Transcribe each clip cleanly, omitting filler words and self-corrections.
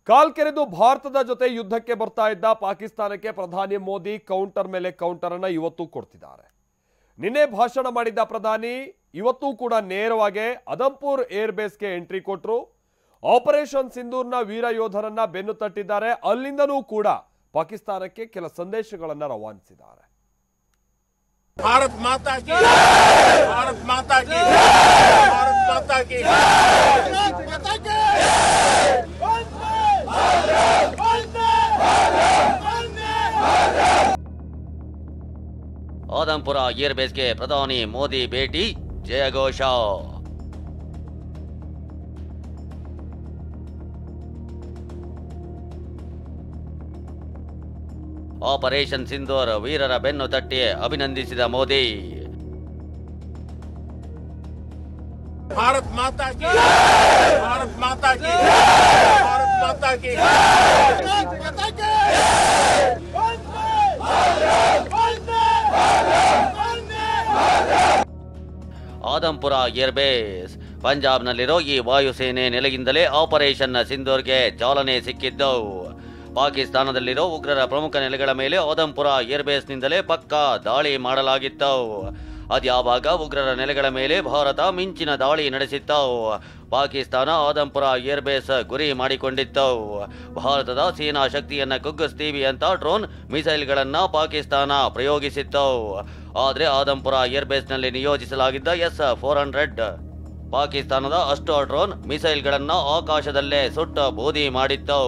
ಕಾಲ್ಕೆರೆದು ಭಾರತದ ಜೊತೆ ಯುದ್ಧಕ್ಕೆ ಬರ್ತಾ ಇದ್ದ ಪಾಕಿಸ್ತಾನಕ್ಕೆ ಪ್ರಧಾನಿ ಮೋದಿ ಕೌಂಟರ್ ಮೇಲೆ ಕೌಂಟರ್ ಅನ್ನು ಇವತ್ತು ಕೊಡ್ತಿದ್ದಾರೆ. ನಿನ್ನೆ ಭಾಷಣ ಮಾಡಿದ್ದ ಪ್ರಧಾನಿ ಇವತ್ತು ಕೂಡ ನೇರವಾಗಿ ಅದಮ್ಪುರ್ ಏರ್ ಬೇಸ್ಗೆ ಎಂಟ್ರಿ ಕೊಟ್ಟರು. ಆಪರೇಷನ್ ಸಿಂಧೂರ್ನ ವೀರ ಯೋಧರನ್ನ ಬೆನ್ನು ತಟ್ಟಿದ್ದಾರೆ. ಅಲ್ಲಿಂದನೂ ಕೂಡ ಪಾಕಿಸ್ತಾನಕ್ಕೆ ಕೆಲ ಸಂದೇಶಗಳನ್ನು ರವಾನಿಸಿದ್ದಾರೆ. भारत माता की, भारत माता की, भारत माता की, ಆದಂಪುರ ಏರ್ ಬೇಸ್ಗೆ ಪ್ರಧಾನಿ ಮೋದಿ ಭೇಟಿ, ಜಯಘೋಷ. ಆಪರೇಷನ್ ಸಿಂಧೂರ್ ವೀರರ ಬೆನ್ನು ತಟ್ಟಿ ಅಭಿನಂದಿಸಿದ ಮೋದಿ. भारत माता की, भारत माता की, भारत माता की, ಆದಂಪುರ ಏರ್ ಬೇಸ್ ಪಂಜಾಬ್ನಲ್ಲಿರೋ ಈ ವಾಯುಸೇನೆ ನೆಲೆಯಿಂದಲೇ ಆಪರೇಷನ್ ಸಿಂಧೂರ್ಗೆ ಚಾಲನೆ ಸಿಕ್ಕಿದ್ದು. ಪಾಕಿಸ್ತಾನದಲ್ಲಿರೋ ಉಗ್ರರ ಪ್ರಮುಖ ನೆಲೆಗಳ ಮೇಲೆ ಆದಂಪುರ ಏರ್ ಬೇಸ್ನಿಂದಲೇ ಪಕ್ಕಾ ದಾಳಿ ಮಾಡಲಾಗಿತ್ತು. ಅದ್ಯಾವಾಗ ಉಗ್ರರ ನೆಲೆಗಳ ಮೇಲೆ ಭಾರತ ಮಿಂಚಿನ ದಾಳಿ ನಡೆಸಿತ್ತು. ಪಾಕಿಸ್ತಾನ ಆದಂಪುರ ಏರ್ ಬೇಸ್ ಗುರಿ ಮಾಡಿಕೊಂಡಿತ್ತು. ಭಾರತದ ಸೇನಾ ಶಕ್ತಿಯನ್ನ ಕುಗ್ಗಿಸ್ತೀವಿ ಅಂತ ಡ್ರೋನ್ ಮಿಸೈಲ್ಗಳನ್ನ ಪಾಕಿಸ್ತಾನ ಪ್ರಯೋಗಿಸಿತ್ತು. ಆದರೆ ಆದಂಪುರ ಏರ್ ಬೇಸ್ನಲ್ಲಿ ನಿಯೋಜಿಸಲಾಗಿದ್ದ S-400 ಪಾಕಿಸ್ತಾನದ ಅಷ್ಟು ಡ್ರೋನ್ ಮಿಸೈಲ್ಗಳನ್ನ ಆಕಾಶದಲ್ಲೇ ಸುಟ್ಟು ಬೂದಿ ಮಾಡಿತ್ತು.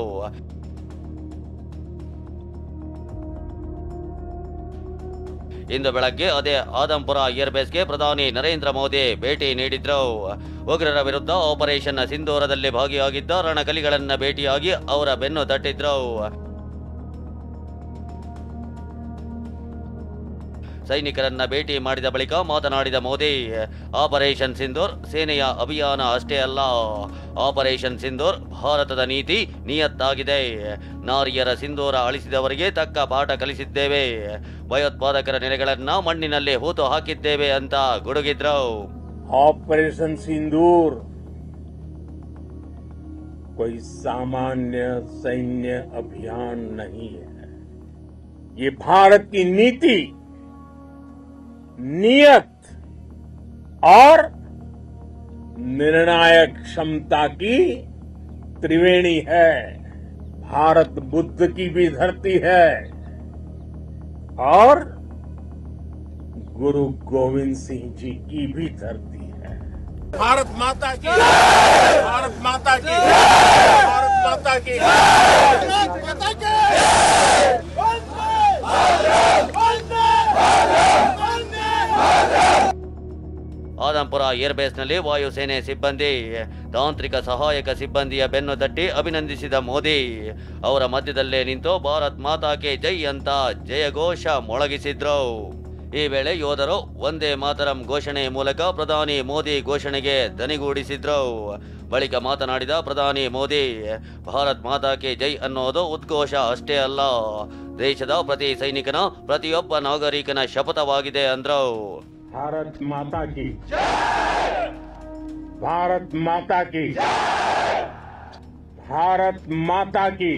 ಇಂದು ಬೆಳಗ್ಗೆ ಅದೇ ಆದಂಪುರ ಏರ್ ಬೇಸ್ಗೆ ಪ್ರಧಾನಿ ನರೇಂದ್ರ ಮೋದಿ ಭೇಟಿ ನೀಡಿದ್ರು. ಉಗ್ರರ ವಿರುದ್ಧ ಆಪರೇಷನ್ ಸಿಂಧೂರದಲ್ಲಿ ಭಾಗಿಯಾಗಿದ್ದ ರಣಕಲಿಗಳನ್ನ ಭೇಟಿಯಾಗಿ ಅವರ ಬೆನ್ನು ತಟ್ಟಿದ್ರು. ಸೈನಿಕರನ್ನ ಭೇಟಿ ಮಾಡಿದ ಬಳಿಕ ಮಾತನಾಡಿದ ಮೋದಿ, ಆಪರೇಷನ್ ಸಿಂಧೂರ್ ಸೇನೆಯ ಅಭಿಯಾನ ಅಷ್ಟೇ ಅಲ್ಲ, ಆಪರೇಷನ್ ಸಿಂಧೂರ್ ಭಾರತದ ನೀತಿ ನಿಯತ್ತಾಗಿದೆ. ನಾರಿಯರ ಸಿಂಧೂರ ಅಳಿಸಿದವರಿಗೆ ತಕ್ಕ ಪಾಠ ಕಲಿಸಿದ್ದೇವೆ. ಭಯೋತ್ಪಾದಕರ ನೆಲೆಗಳನ್ನ ಮಣ್ಣಿನಲ್ಲಿ ಹೂತು ಹಾಕಿದ್ದೇವೆ ಅಂತ ಗುಡುಗಿದ್ರು. ऑपरेशन सिंदूर कोई सामान्य सैन्य अभियान नहीं है. ये भारत की नीति, नियत और निर्णायक क्षमता की त्रिवेणी है. भारत बुद्ध की भी धरती है और गुरु गोविंद सिंह जी की भी धरती है. भारत माता की, भारत माता की, भारत माता की, ಆದಂಪುರ ಏರ್ ಬೇಸ್ನಲ್ಲಿ ವಾಯುಸೇನೆ ಸಿಬ್ಬಂದಿ, ತಾಂತ್ರಿಕ ಸಹಾಯಕ ಸಿಬ್ಬಂದಿಯ ಬೆನ್ನು ತಟ್ಟಿ ಅಭಿನಂದಿಸಿದ ಮೋದಿ ಅವರ ಮಧ್ಯದಲ್ಲೇ ನಿಂತು ಭಾರತ್ ಮಾತಾ ಕಿ ಜೈ ಅಂತ ಜಯಘೋಷ ಮೊಳಗಿಸಿದ್ರು. ಈ ವೇಳೆ ಯೋಧರು ಒಂದೇ ಮಾತರಂ ಘೋಷಣೆ ಮೂಲಕ ಪ್ರಧಾನಿ ಮೋದಿ ಘೋಷಣೆಗೆ ದನಿಗೂಡಿಸಿದ್ರು. ಬಳಿಕ ಮಾತನಾಡಿದ ಪ್ರಧಾನಿ ಮೋದಿ, ಭಾರತ್ ಮಾತಾ ಕಿ ಜೈ ಅನ್ನೋದು ಉದ್ಘೋಷ ಅಷ್ಟೇ ಅಲ್ಲ, ದೇಶದ ಪ್ರತಿ ಸೈನಿಕನ ಪ್ರತಿಯೊಬ್ಬ ನಾಗರಿಕನ ಶಪಥವಾಗಿದೆ ಅಂದ್ರು. भारत माता की, भारत माता की, भारत माता की,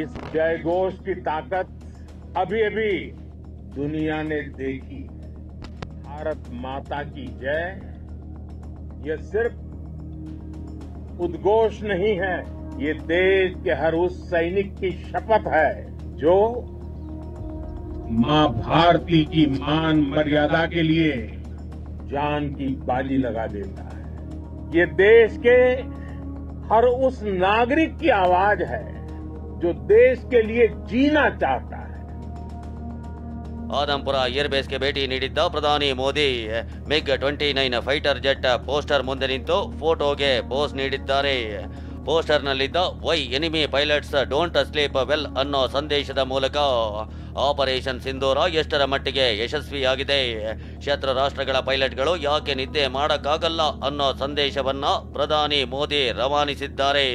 इस जयघोष की ताकत अभी अभी दुनिया ने देखी. भारत माता की जय ये सिर्फ उद्घोष नहीं है, ये देश के हर उस सैनिक की शपथ है जो मां भारती की मान मर्यादा के लिए जान की बाजी लगा देता है. ये देश के हर उस नागरिक की आवाज है जो देश के लिए जीना चाहता है. ಆದಂಪುರ ಏರ್ ಬೇಸ್ಗೆ ಭೇಟಿ ನೀಡಿದ್ದ ಪ್ರಧಾನಿ Modi MiG-29 fighter jet poster ಮುಂದೆ ನಿಂತು ಫೋಟೋಗೆ ಪೋಸ್ ನೀಡಿದ್ದಾರೆ. ಪೋಸ್ಟರ್ನಲ್ಲಿದ್ದ why enemy pilots don't sleep well ಅನ್ನೋ ಸಂದೇಶದ ಮೂಲಕ ಆಪರೇಷನ್ ಸಿಂಧೂರ ಎಷ್ಟರ ಮಟ್ಟಿಗೆ ಯಶಸ್ವಿಯಾಗಿದೆ, ಶತ್ರು ರಾಷ್ಟ್ರಗಳ ಪೈಲಟ್ಗಳು ಯಾಕೆ ನಿದ್ದೆ ಮಾಡಕ್ಕಾಗಲ್ಲ ಅನ್ನೋ ಸಂದೇಶವನ್ನ ಪ್ರಧಾನಿ ಮೋದಿ ರವಾನಿಸಿದ್ದಾರೆ.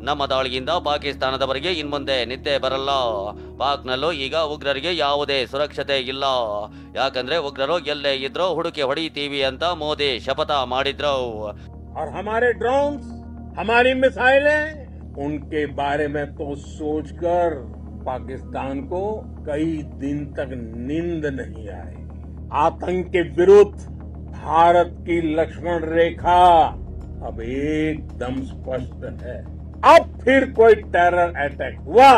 ನಮ್ಮ ದಾಳಿಯಿಂದ ಪಾಕಿಸ್ತಾನದವರಿಗೆ ಇನ್ಮುಂದೆ ನಿದ್ದೆ ಬರಲ್ಲ. ಪಾಕ್ನಲ್ಲೂ ಈಗ ಉಗ್ರರಿಗೆ ಯಾವುದೇ ಸುರಕ್ಷತೆ ಇಲ್ಲ, ಯಾಕಂದ್ರೆ ಉಗ್ರರು ಎಲ್ಲೇ ಇದ್ರೂ ಹುಡುಕಿ ಹೊಡಿತೀವಿ ಅಂತ ಮೋದಿ ಶಪಥ ಮಾಡಿದ್ರು. और हमारे ड्रोन्स, हमारी मिसाइलें उनके बारे में तो सोचकर पाकिस्तान को कई दिन तक नींद नहीं आई। आतंक के विरुद्ध भारत की लक्ष्मण रेखा अब एकदम स्पष्ट है। अब फिर कोई टेरर अटैक हुआ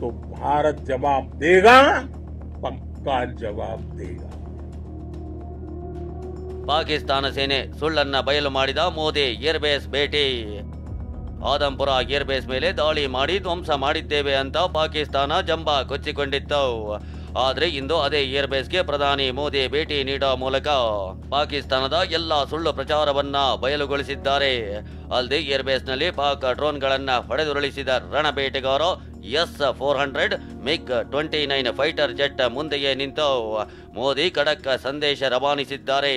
तो भारत जवाब देगा, पक्का जवाब देगा। ಪಾಕಿಸ್ತಾನ ಸೇನೆ ಸುಳ್ಳನ್ನ ಬಯಲು ಮಾಡಿದ ಮೋದಿ ಏರ್ಬೇಸ್ ಭೇಟಿ. ಆದಂಪುರ ಏರ್ಬೇಸ್ ಮೇಲೆ ದಾಳಿ ಮಾಡಿ ಧ್ವಂಸ ಮಾಡಿದ್ದೇವೆ ಅಂತ ಪಾಕಿಸ್ತಾನ ಜಂಬ ಕೊಚ್ಚಿಕೊಂಡಿತ್ತು. ಆದರೆ ಇಂದು ಅದೇ ಏರ್ಬೇಸ್ಗೆ ಪ್ರಧಾನಿ ಮೋದಿ ಭೇಟಿ ನೀಡುವ ಮೂಲಕ ಪಾಕಿಸ್ತಾನದ ಎಲ್ಲ ಸುಳ್ಳು ಪ್ರಚಾರವನ್ನ ಬಯಲುಗೊಳಿಸಿದ್ದಾರೆ. ಅಲ್ಲದೆ ಏರ್ಬೇಸ್ನಲ್ಲಿ ಪಾಕ್ ಡ್ರೋನ್ಗಳನ್ನ ಹೊಡೆದುರುಳಿಸಿದ ರಣಬೇಟೆಗಾರ S-400 MiG-29 ಫೈಟರ್ ಜೆಟ್ ಮುಂದೆಯೇ ನಿಂತು ಮೋದಿ ಖಡಕ್ ಸಂದೇಶ ರವಾನಿಸಿದ್ದಾರೆ.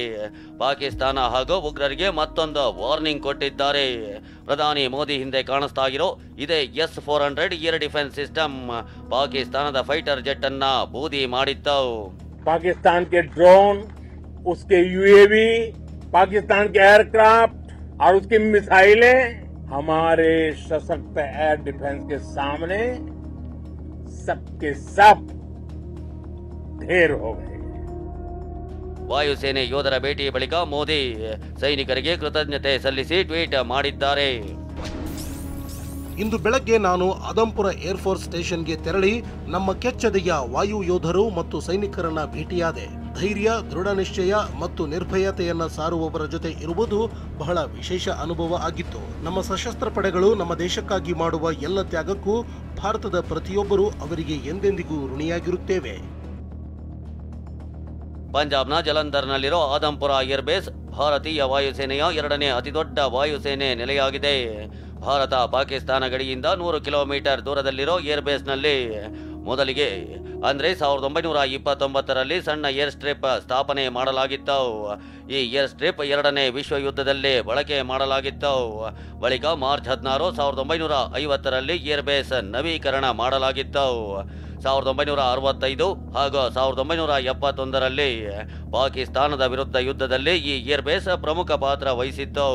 ಪಾಕಿಸ್ತಾನ ಹಾಗೂ ಉಗ್ರರಿಗೆ ಮತ್ತೊಂದು ವಾರ್ನಿಂಗ್ ಕೊಟ್ಟಿದ್ದಾರೆ. ಪ್ರಧಾನಿ ಮೋದಿ ಹಿಂದೆ ಕಾಣಿಸ್ತಾ ಇರೋ ಇದೇ S-400 ಏರ್ ಡಿಫೆನ್ಸ್ ಸಿಸ್ಟಮ್ ಪಾಕಿಸ್ತಾನದ ಫೈಟರ್ ಜೆಟ್ ಅನ್ನ ಬೂದಿ ಮಾಡಿತ್ತು. पाकिस्तान के ड्रोन, उसके UAV, पाकिस्तान के एयरक्राफ्ट और उसकी मिसाइलें हमारे सशक्त एयर डिफेंस के सामने सबके सब ढेर हो गए। ವಾಯುಸೇನೆ ಯೋಧರ ಭೇಟಿ ಬಳಿಕ ಮೋದಿ ಸೈನಿಕರಿಗೆ ಕೃತಜ್ಞತೆ ಸಲ್ಲಿಸಿ ಟ್ವೀಟ್ ಮಾಡಿದ್ದಾರೆ. ಇಂದು ಬೆಳಗ್ಗೆ ನಾನು ಆದಂಪುರ ಏರ್ಫೋರ್ಸ್ ಸ್ಟೇಷನ್ಗೆ ತೆರಳಿ ನಮ್ಮ ಕೆಚ್ಚೆದೆಯ ವಾಯು ಯೋಧರು ಮತ್ತು ಸೈನಿಕರನ್ನ ಭೇಟಿಯಾದೆ. ಧೈರ್ಯ, ದೃಢ ನಿಶ್ಚಯ ಮತ್ತು ನಿರ್ಭಯತೆಯನ್ನ ಸಾರುವವರ ಜೊತೆ ಇರುವುದು ಬಹಳ ವಿಶೇಷ ಅನುಭವ ಆಗಿತ್ತು. ನಮ್ಮ ಸಶಸ್ತ್ರ ಪಡೆಗಳು ನಮ್ಮ ದೇಶಕ್ಕಾಗಿ ಮಾಡುವ ಎಲ್ಲ ತ್ಯಾಗಕ್ಕೂ ಭಾರತದ ಪ್ರತಿಯೊಬ್ಬರೂ ಅವರಿಗೆ ಎಂದೆಂದಿಗೂ ಋಣಿಯಾಗಿರುತ್ತೇವೆ. ಪಂಜಾಬ್ನ ಜಲಂಧರ್ನಲ್ಲಿರೋ ಆದಂಪುರ ಏರ್ಬೇಸ್ ಭಾರತೀಯ ವಾಯುಸೇನೆಯ ಎರಡನೇ ಅತಿದೊಡ್ಡ ವಾಯುಸೇನೆ ನೆಲೆಯಾಗಿದೆ. ಭಾರತ ಪಾಕಿಸ್ತಾನ ಗಡಿಯಿಂದ 100 ಕಿಲೋಮೀಟರ್ ದೂರದಲ್ಲಿರೋ ಏರ್ಬೇಸ್ನಲ್ಲಿ ಮೊದಲಿಗೆ ಅಂದರೆ 1929ರಲ್ಲಿ ಸಣ್ಣ ಏರ್ ಸ್ಟ್ರಿಪ್ ಸ್ಥಾಪನೆ ಮಾಡಲಾಗಿತ್ತು. ಈ ಏರ್ ಸ್ಟ್ರಿಪ್ ಎರಡನೇ ವಿಶ್ವ ಯುದ್ಧದಲ್ಲಿ ಬಳಕೆ ಮಾಡಲಾಗಿತ್ತು. ಬಳಿಕ ಮಾರ್ಚ್ 16, 1950ರಲ್ಲಿ ಏರ್ಬೇಸ್ ನವೀಕರಣ ಮಾಡಲಾಗಿತ್ತು. 1965 ಹಾಗೂ 1971ರಲ್ಲಿ ಪಾಕಿಸ್ತಾನದ ವಿರುದ್ಧ ಯುದ್ಧದಲ್ಲಿ ಈ ಏರ್ಬೇಸ್ ಪ್ರಮುಖ ಪಾತ್ರ ವಹಿಸಿತ್ತು.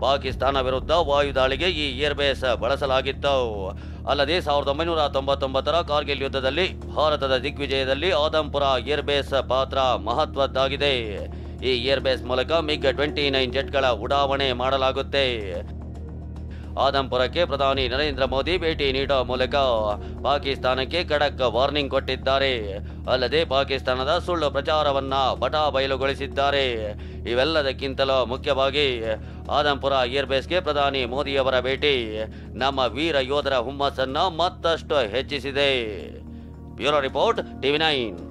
ಪಾಕಿಸ್ತಾನ ವಿರುದ್ಧ ವಾಯುದಾಳಿಗೆ ಈ ಏರ್ಬೇಸ್ ಬಳಸಲಾಗಿತ್ತು. ಅಲ್ಲದೆ 1999ರ ಕಾರ್ಗಿಲ್ ಯುದ್ಧದಲ್ಲಿ ಭಾರತದ ದಿಗ್ವಿಜಯದಲ್ಲಿ ಆದಂಪುರ ಏರ್ಬೇಸ್ ಪಾತ್ರ ಮಹತ್ವದ್ದಾಗಿದೆ. ಈ ಏರ್ಬೇಸ್ ಮೂಲಕ MiG-29 ಜೆಟ್ಗಳ ಉಡಾವಣೆ ಮಾಡಲಾಗುತ್ತೆ. ಆದಂಪುರಕ್ಕೆ ಪ್ರಧಾನಿ ನರೇಂದ್ರ ಮೋದಿ ಭೇಟಿ ನೀಡುವ ಮೂಲಕ ಪಾಕಿಸ್ತಾನಕ್ಕೆ ಖಡಕ್ ವಾರ್ನಿಂಗ್ ಕೊಟ್ಟಿದ್ದಾರೆ. ಅಲ್ಲದೆ ಪಾಕಿಸ್ತಾನದ ಸುಳ್ಳು ಪ್ರಚಾರವನ್ನ ಬಟಾಬಯಲುಗೊಳಿಸಿದ್ದಾರೆ. ಇವೆಲ್ಲದಕ್ಕಿಂತಲೂ ಮುಖ್ಯವಾಗಿ ಆದಂಪುರ ಏರ್ಬೇಸ್ಗೆ ಪ್ರಧಾನಿ ಮೋದಿಯವರ ಭೇಟಿ ನಮ್ಮ ವೀರ ಯೋಧರ ಹುಮ್ಮಸ್ಸನ್ನ ಮತ್ತಷ್ಟು ಹೆಚ್ಚಿಸಿದೆ. Bureau report, TV9.